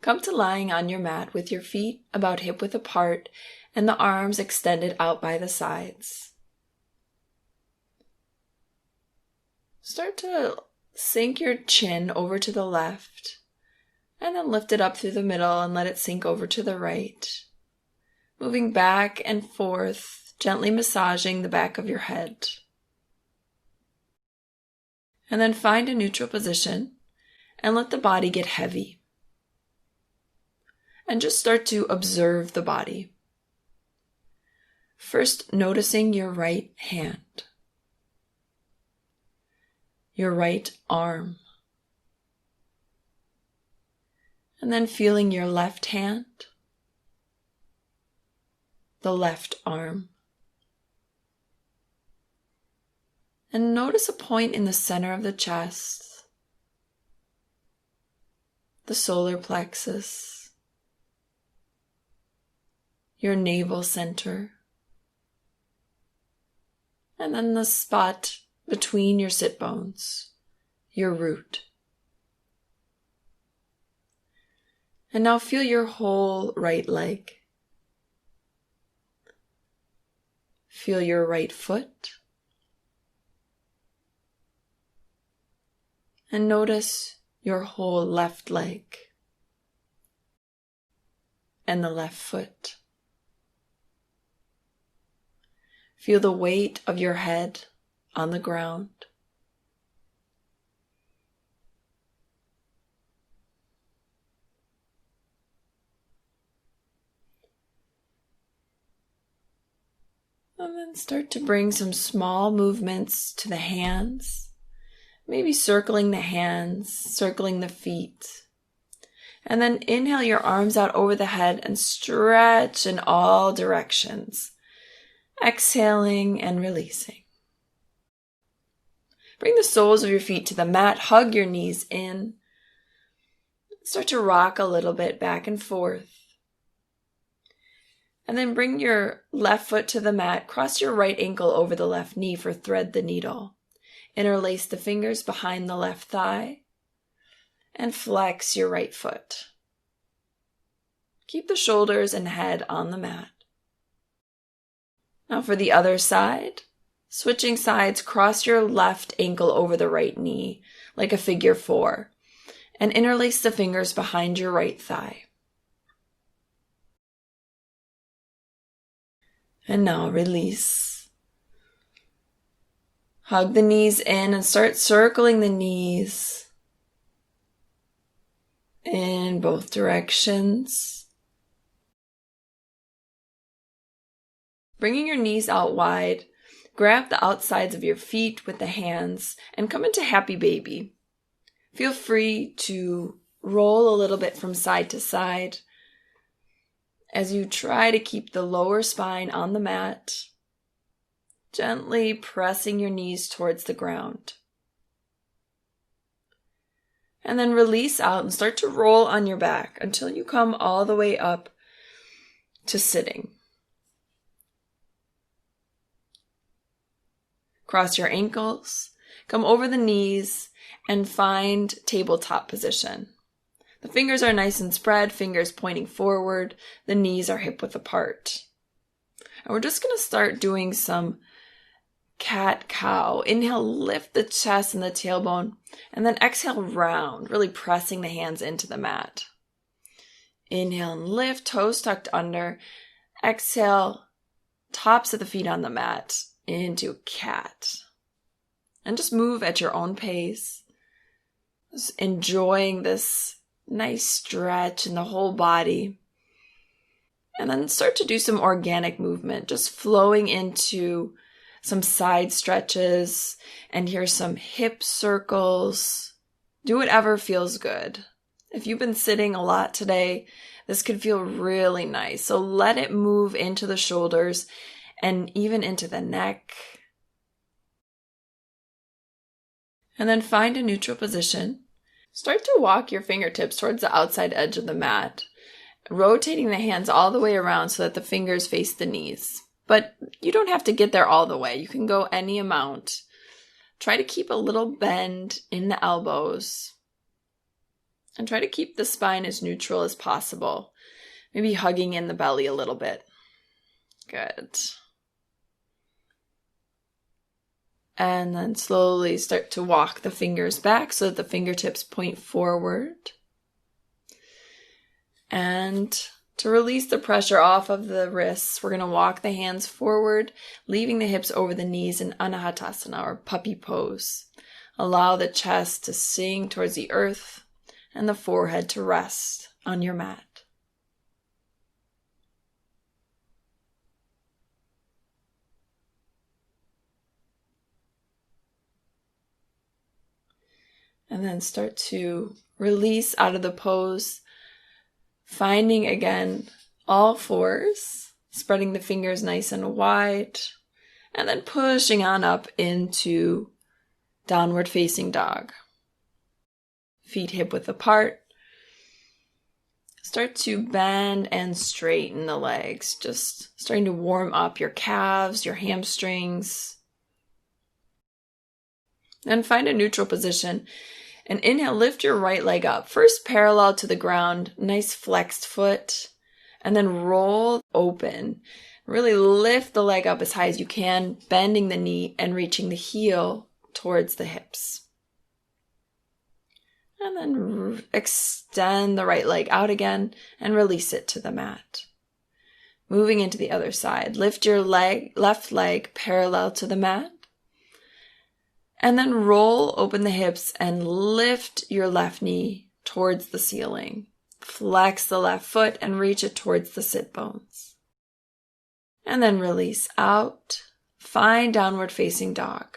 Come to lying on your mat with your feet about hip-width apart and the arms extended out by the sides. Start to sink your chin over to the left and then lift it up through the middle and let it sink over to the right. Moving back and forth, gently massaging the back of your head. And then find a neutral position and let the body get heavy. And just start to observe the body. First, noticing your right hand, your right arm, and then feeling your left hand, the left arm. And notice a point in the center of the chest, the solar plexus, your navel center, and then the spot between your sit bones, your root. And now feel your whole right leg. Feel your right foot. And notice your whole left leg and the left foot. Feel the weight of your head on the ground. And then start to bring some small movements to the hands. Maybe circling the hands, circling the feet. And then inhale your arms out over the head and stretch in all directions. Exhaling and releasing. Bring the soles of your feet to the mat. Hug your knees in. Start to rock a little bit back and forth. And then bring your left foot to the mat. Cross your right ankle over the left knee for thread the needle. Interlace the fingers behind the left thigh and flex your right foot. Keep the shoulders and head on the mat. Now for the other side, switching sides, cross your left ankle over the right knee like a figure 4 and interlace the fingers behind your right thigh. And now release. Hug the knees in and start circling the knees in both directions. Bringing your knees out wide, grab the outsides of your feet with the hands and come into happy baby. Feel free to roll a little bit from side to side as you try to keep the lower spine on the mat. Gently pressing your knees towards the ground. And then release out and start to roll on your back until you come all the way up to sitting. Cross your ankles, come over the knees, and find tabletop position. The fingers are nice and spread, fingers pointing forward, the knees are hip-width apart. And we're just going to start doing some cat-cow. Inhale, lift the chest and the tailbone, and then exhale, round, really pressing the hands into the mat. Inhale and lift, toes tucked under. Exhale, tops of the feet on the mat into cat. And just move at your own pace. Just enjoying this nice stretch in the whole body. And then start to do some organic movement, just flowing into some side stretches, and here's some hip circles. Do whatever feels good. If you've been sitting a lot today, this could feel really nice. So let it move into the shoulders and even into the neck. And then find a neutral position. Start to walk your fingertips towards the outside edge of the mat, rotating the hands all the way around so that the fingers face the knees. But you don't have to get there all the way. You can go any amount. Try to keep a little bend in the elbows. And try to keep the spine as neutral as possible. Maybe hugging in the belly a little bit. Good. And then slowly start to walk the fingers back so that the fingertips point forward. And to release the pressure off of the wrists, we're going to walk the hands forward, leaving the hips over the knees in Anahatasana, or puppy pose. Allow the chest to sink towards the earth and the forehead to rest on your mat. And then start to release out of the pose, finding again all fours, spreading the fingers nice and wide, and then pushing on up into downward facing dog. Feet hip width apart. Start to bend and straighten the legs, just starting to warm up your calves, your hamstrings. Then find a neutral position. And inhale, lift your right leg up. First parallel to the ground, nice flexed foot. And then roll open. Really lift the leg up as high as you can, bending the knee and reaching the heel towards the hips. And then extend the right leg out again and release it to the mat. Moving into the other side, lift your left leg parallel to the mat. And then roll open the hips and lift your left knee towards the ceiling. Flex the left foot and reach it towards the sit bones. And then release out. Find downward facing dog.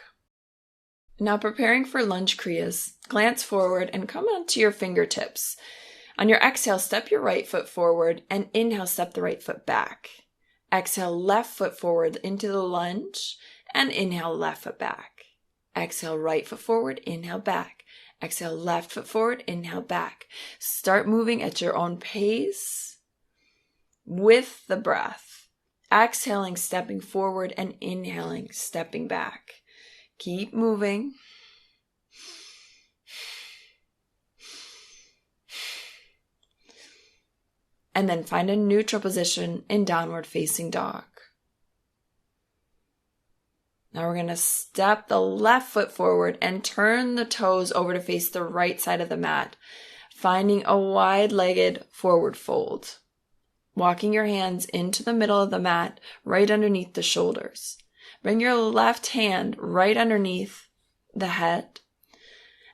Now preparing for lunge kriyas, glance forward and come onto your fingertips. On your exhale, step your right foot forward and inhale, step the right foot back. Exhale, left foot forward into the lunge and inhale, left foot back. Exhale, right foot forward, inhale, back. Exhale, left foot forward, inhale, back. Start moving at your own pace with the breath. Exhaling, stepping forward, and inhaling, stepping back. Keep moving. And then find a neutral position in downward facing dog. Now we're going to step the left foot forward and turn the toes over to face the right side of the mat, finding a wide-legged forward fold. Walking your hands into the middle of the mat, right underneath the shoulders. Bring your left hand right underneath the head.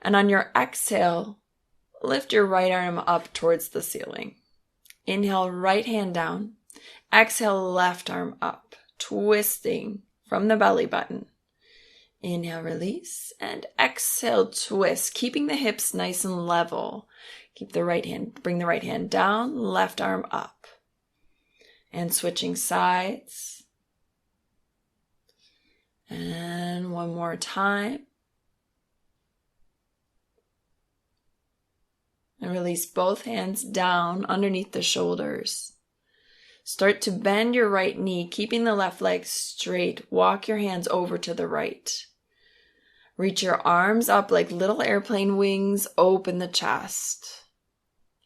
And on your exhale, lift your right arm up towards the ceiling. Inhale, right hand down. Exhale, left arm up, twisting from the belly button. Inhale, release, and exhale, twist, keeping the hips nice and level. Bring the right hand down, left arm up. And switching sides. And one more time. And release both hands down underneath the shoulders. Start to bend your right knee, keeping the left leg straight. Walk your hands over to the right. Reach your arms up like little airplane wings. Open the chest.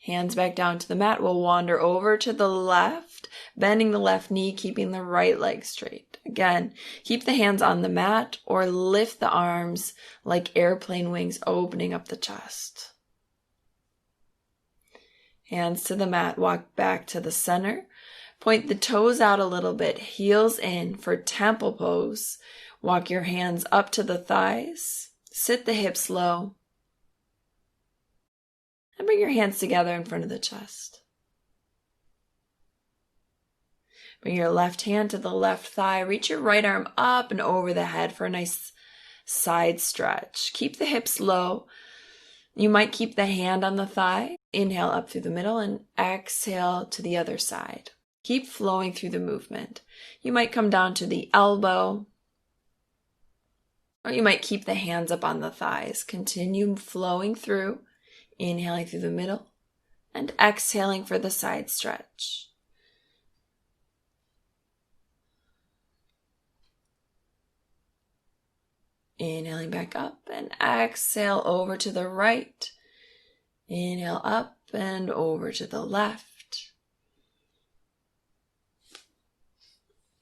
Hands back down to the mat. We'll wander over to the left, bending the left knee, keeping the right leg straight. Again, keep the hands on the mat or lift the arms like airplane wings, opening up the chest. Hands to the mat. Walk back to the center. Point the toes out a little bit, heels in for temple pose. Walk your hands up to the thighs. Sit the hips low. And bring your hands together in front of the chest. Bring your left hand to the left thigh. Reach your right arm up and over the head for a nice side stretch. Keep the hips low. You might keep the hand on the thigh. Inhale up through the middle and exhale to the other side. Keep flowing through the movement. You might come down to the elbow, or you might keep the hands up on the thighs. Continue flowing through, inhaling through the middle, and exhaling for the side stretch. Inhaling back up and exhale over to the right. Inhale up and over to the left.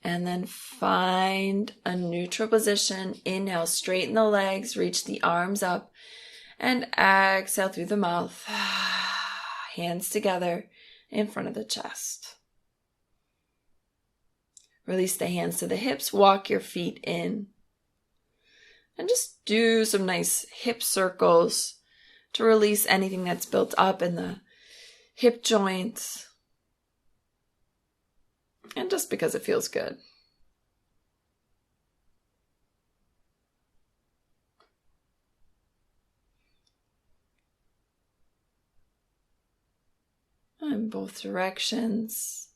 And then find a neutral position. Inhale, straighten the legs, reach the arms up, and exhale through the mouth. Hands together in front of the chest. Release the hands to the hips, walk your feet in. And just do some nice hip circles to release anything that's built up in the hip joints. And just because it feels good. In both directions.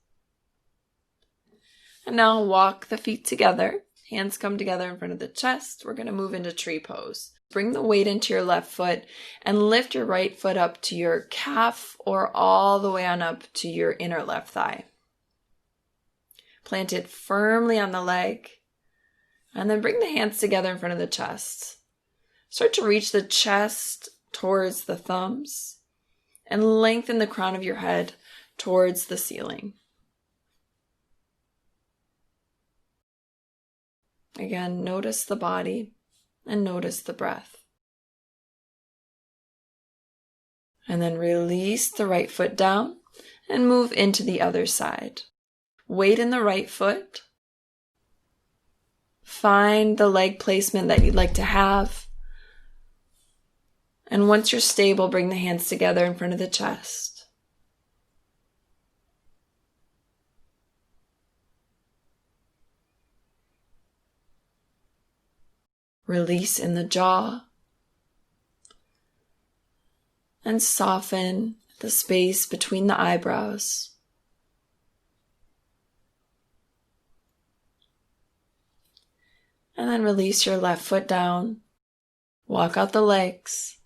And now walk the feet together. Hands come together in front of the chest. We're going to move into tree pose. Bring the weight into your left foot and lift your right foot up to your calf or all the way on up to your inner left thigh. Plant it firmly on the leg and then bring the hands together in front of the chest. Start to reach the chest towards the thumbs and lengthen the crown of your head towards the ceiling. Again, notice the body and notice the breath. And then release the right foot down and move into the other side. Weight in the right foot. Find the leg placement that you'd like to have. And once you're stable, bring the hands together in front of the chest. Release in the jaw. And soften the space between the eyebrows. And then release your left foot down. Walk out the legs.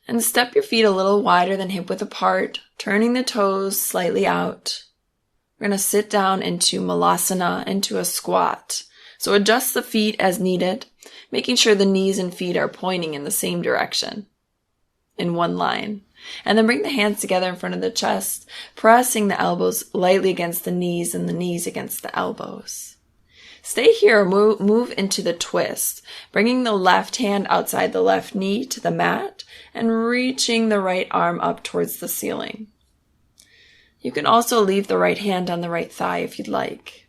And step your feet a little wider than hip width apart, turning the toes slightly out. We're going to sit down into Malasana, into a squat. So adjust the feet as needed, making sure the knees and feet are pointing in the same direction, in one line. And then bring the hands together in front of the chest, pressing the elbows lightly against the knees and the knees against the elbows. Stay here, move into the twist, bringing the left hand outside the left knee to the mat and reaching the right arm up towards the ceiling. You can also leave the right hand on the right thigh if you'd like.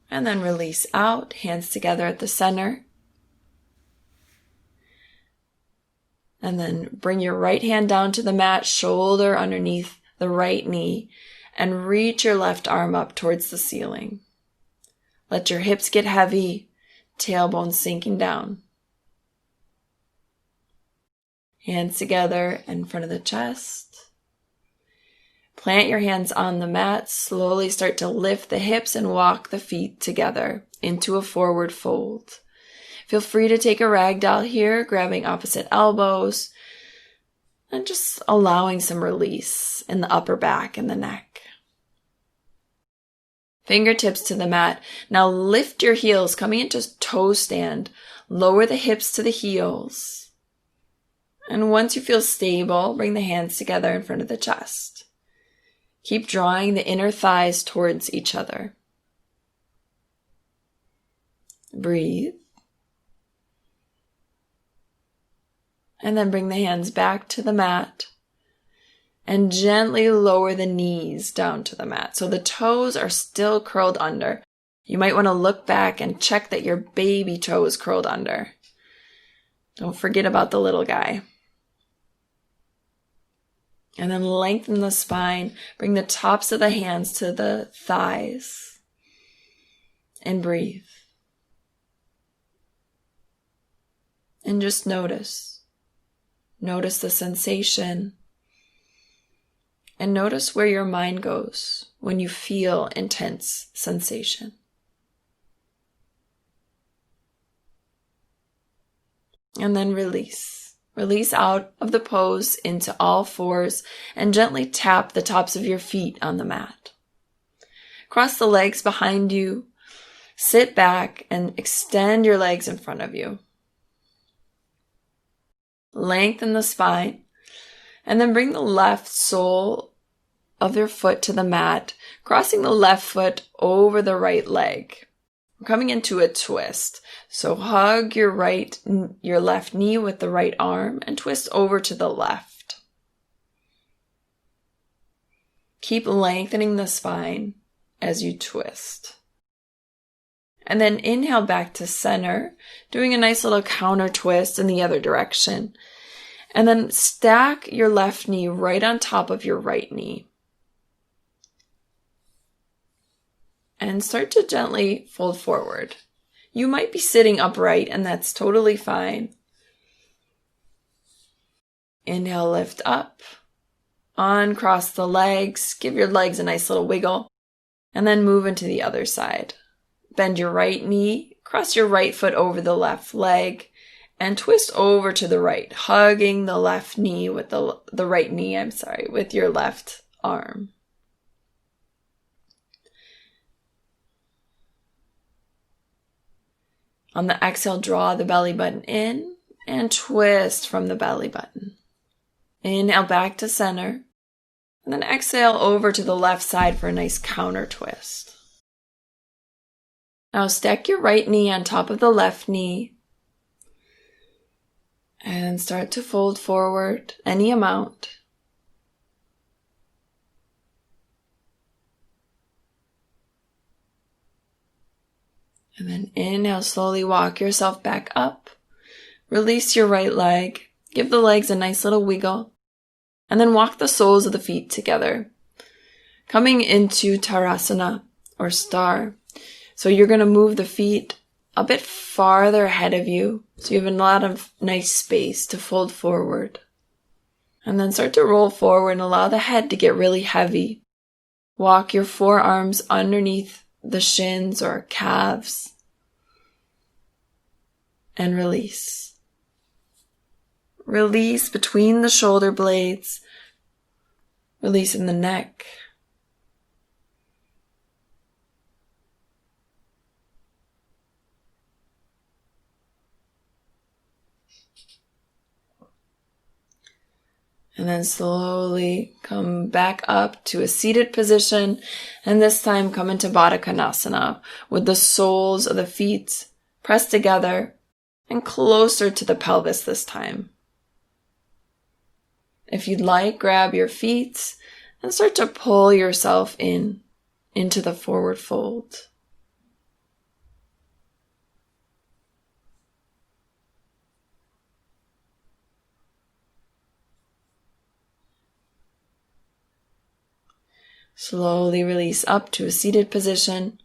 And then release out, hands together at the center. And then bring your right hand down to the mat, shoulder underneath the right knee, and reach your left arm up towards the ceiling. Let your hips get heavy, tailbone sinking down. Hands together in front of the chest. Plant your hands on the mat. Slowly start to lift the hips and walk the feet together into a forward fold. Feel free to take a ragdoll here, grabbing opposite elbows and just allowing some release in the upper back and the neck. Fingertips to the mat. Now lift your heels, coming into toe stand. Lower the hips to the heels. And once you feel stable, bring the hands together in front of the chest. Keep drawing the inner thighs towards each other. Breathe. And then bring the hands back to the mat and gently lower the knees down to the mat. So the toes are still curled under. You might want to look back and check that your baby toe is curled under. Don't forget about the little guy. And then lengthen the spine. Bring the tops of the hands to the thighs. And breathe. And just notice. Notice the sensation. And notice where your mind goes when you feel intense sensation. And then release. Release out of the pose into all fours and gently tap the tops of your feet on the mat. Cross the legs behind you. Sit back and extend your legs in front of you. Lengthen the spine. And then bring the left sole of your foot to the mat, crossing the left foot over the right leg. We're coming into a twist. So hug your left knee with the right arm and twist over to the left. Keep lengthening the spine as you twist. And then inhale back to center, doing a nice little counter twist in the other direction. And then stack your left knee right on top of your right knee. And start to gently fold forward. You might be sitting upright, and that's totally fine. Inhale, lift up. Uncross the legs. Give your legs a nice little wiggle. And then move into the other side. Bend your right knee. Cross your right foot over the left leg. And twist over to the right, hugging the left knee with the right knee, with your left arm. On the exhale, draw the belly button in and twist from the belly button. Inhale back to center. And then exhale over to the left side for a nice counter twist. Now stack your right knee on top of the left knee. And start to fold forward any amount. And then inhale, slowly walk yourself back up. Release your right leg. Give the legs a nice little wiggle. And then walk the soles of the feet together. Coming into Tarasana or star. So you're going to move the feet a bit farther ahead of you. So you have a lot of nice space to fold forward. And then start to roll forward and allow the head to get really heavy. Walk your forearms underneath the shins or calves. And release. Release between the shoulder blades. Release in the neck. And then slowly come back up to a seated position. And this time come into Baddha Konasana with the soles of the feet pressed together and closer to the pelvis this time. If you'd like, grab your feet and start to pull yourself into the forward fold. Slowly release up to a seated position.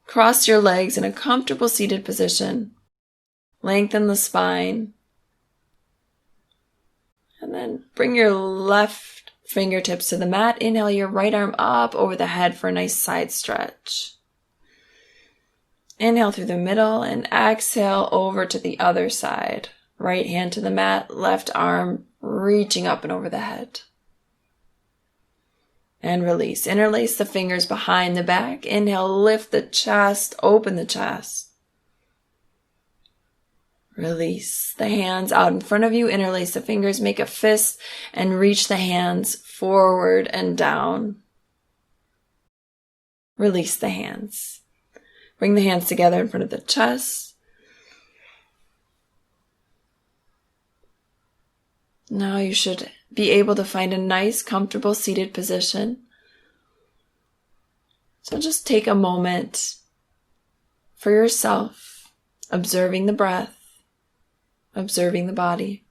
Cross your legs in a comfortable seated position. Lengthen the spine. And then bring your left fingertips to the mat. Inhale your right arm up over the head for a nice side stretch. Inhale through the middle and exhale over to the other side. Right hand to the mat, left arm reaching up and over the head. And release. Interlace the fingers behind the back. Inhale, lift the chest, open the chest. Release the hands out in front of you. Interlace the fingers, make a fist, and reach the hands forward and down. Release the hands. Bring the hands together in front of the chest. Now you should be able to find a nice, comfortable seated position. So just take a moment for yourself, observing the breath, observing the body.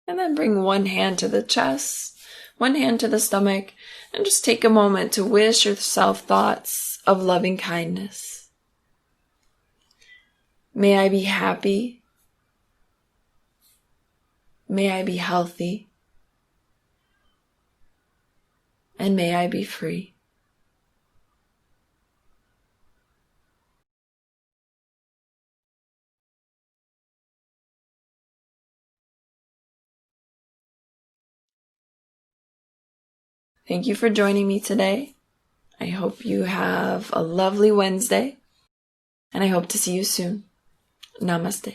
And then bring one hand to the chest, one hand to the stomach, and just take a moment to wish yourself thoughts of loving kindness. May I be happy. May I be healthy. And may I be free. Thank you for joining me today. I hope you have a lovely Wednesday, and I hope to see you soon. Namaste.